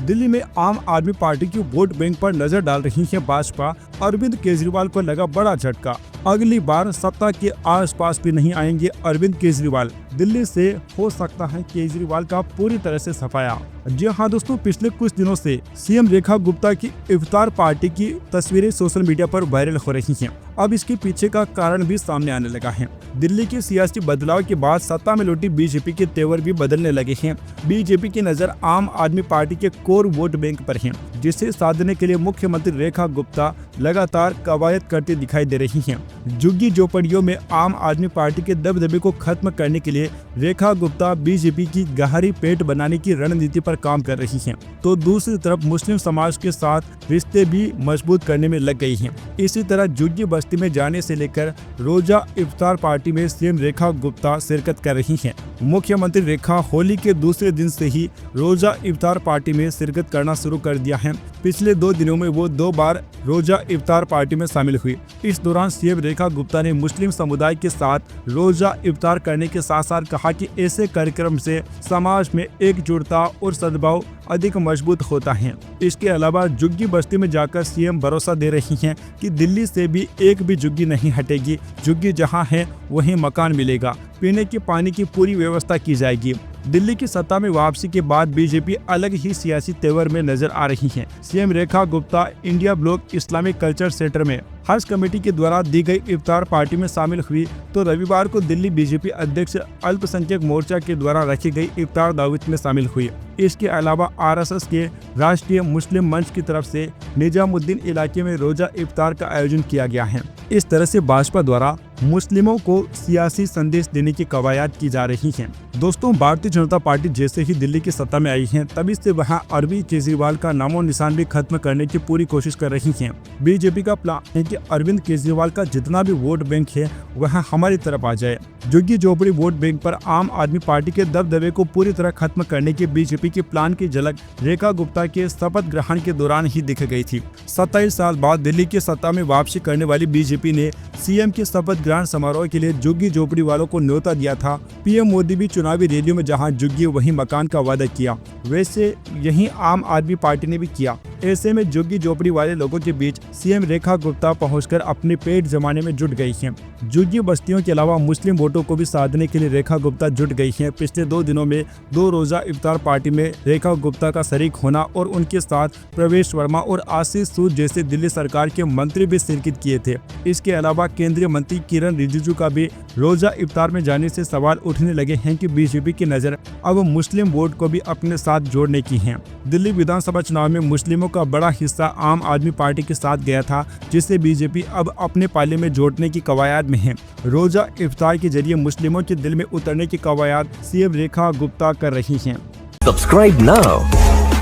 दिल्ली में आम आदमी पार्टी की वोट बैंक पर नजर डाल रही है भाजपा। अरविंद केजरीवाल को लगा बड़ा झटका। अगली बार सत्ता के आसपास भी नहीं आएंगे अरविंद केजरीवाल। दिल्ली से हो सकता है केजरीवाल का पूरी तरह से सफाया। जी हाँ दोस्तों, पिछले कुछ दिनों से सीएम रेखा गुप्ता की इफ्तार पार्टी की तस्वीरें सोशल मीडिया पर वायरल हो रही हैं। अब इसके पीछे का कारण भी सामने आने लगा है। दिल्ली के सियासी बदलाव के बाद सत्ता में लौटी बीजेपी के तेवर भी बदलने लगे हैं। बीजेपी की नजर आम आदमी पार्टी के कोर वोट बैंक पर है, जिसे साधने के लिए मुख्यमंत्री रेखा गुप्ता लगातार कवायद करती दिखाई दे रही हैं। झुग्गी झोपड़ियों में आम आदमी पार्टी के दबदबे को खत्म करने के लिए रेखा गुप्ता बीजेपी की गहरी पेट बनाने की रणनीति पर काम कर रही हैं, तो दूसरी तरफ मुस्लिम समाज के साथ रिश्ते भी मजबूत करने में लग गई हैं। इसी तरह झुग्गी बस्ती में जाने से लेकर रोजा इफ्तार पार्टी में सीएम रेखा गुप्ता शिरकत कर रही हैं। मुख्यमंत्री रेखा होली के दूसरे दिन से ही रोजा इफ्तार पार्टी में शिरकत करना शुरू कर दिया है। पिछले 2 दिनों में वो 2 बार रोजा इफ्तार पार्टी में शामिल हुई। इस दौरान सीएम रेखा गुप्ता ने मुस्लिम समुदाय के साथ रोजा इफ्तार करने के साथ साथ कहा कि ऐसे कार्यक्रम से समाज में एकजुटता और सद्भाव अधिक मजबूत होता है। इसके अलावा झुग्गी बस्ती में जाकर सीएम भरोसा दे रही हैं कि दिल्ली से भी एक भी झुग्गी नहीं हटेगी। झुग्गी जहां है वहीं मकान मिलेगा, पीने के पानी की पूरी व्यवस्था की जाएगी। दिल्ली की सत्ता में वापसी के बाद बीजेपी अलग ही सियासी तेवर में नजर आ रही है। CM Rekha Gupta India bloc Islamic culture centre में हज कमेटी के द्वारा दी गई इफ्तार पार्टी में शामिल हुई, तो रविवार को दिल्ली बीजेपी अध्यक्ष अल्पसंख्यक मोर्चा के द्वारा रखी गई इफ्तार दावत में शामिल हुई। इसके अलावा आरएसएस के राष्ट्रीय मुस्लिम मंच की तरफ से निजामुद्दीन इलाके में रोजा इफ्तार का आयोजन किया गया है। इस तरह से भाजपा द्वारा मुस्लिमों को सियासी संदेश देने की कवायद की जा रही है। दोस्तों, भारतीय जनता पार्टी जैसे ही दिल्ली की सत्ता में आई है, तभी से वहां अरविंद केजरीवाल का नामो निशान भी खत्म करने की पूरी कोशिश कर रही है। बीजेपी का प्लान है कि अरविंद केजरीवाल का जितना भी वोट बैंक है वह हमारी तरफ आ जाए। झुग्गी झोपड़ी वोट बैंक पर आम आदमी पार्टी के दबदबे को पूरी तरह खत्म करने के बीजेपी के प्लान की झलक रेखा गुप्ता के शपथ ग्रहण के दौरान ही दिख गई थी। 27 साल बाद दिल्ली की सत्ता में वापसी करने वाली बीजेपी ने सीएम के शपथ ग्रहण समारोह के लिए झुग्गी झोपड़ी वालों को न्योता दिया था। पीएम मोदी भी चुनावी रैलियों में जहां झुग्गी वहीं मकान का वादा किया, वैसे यही आम आदमी पार्टी ने भी किया। ऐसे में झुग्गी झोपड़ी वाले लोगों के बीच सीएम रेखा गुप्ता पहुंचकर अपने पेट जमाने में जुट गई हैं। झुग्गी बस्तियों के अलावा मुस्लिम वोटों को भी साधने के लिए रेखा गुप्ता जुट गई हैं। पिछले 2 दिनों में 2 रोजा इफ्तार पार्टी में रेखा गुप्ता का शरीक होना और उनके साथ प्रवेश वर्मा और आशीष सूद जैसे दिल्ली सरकार के मंत्री भी शिरकत किए थे। इसके अलावा केंद्रीय मंत्री किरण रिजिजू का भी रोजा इफ्तार में जाने से सवाल उठने लगे हैं कि बीजेपी की नजर अब मुस्लिम वोट को भी अपने साथ जोड़ने की है। दिल्ली विधानसभा चुनाव में मुस्लिमों का बड़ा हिस्सा आम आदमी पार्टी के साथ गया था, जिसे बीजेपी अब अपने पाले में जोड़ने की कवायद में है। रोजा इफ्तार के जरिए मुस्लिमों के दिल में उतरने की कवायद सीएम रेखा गुप्ता कर रही हैं। Subscribe now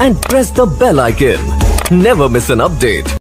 and press the bell icon. Never miss an update.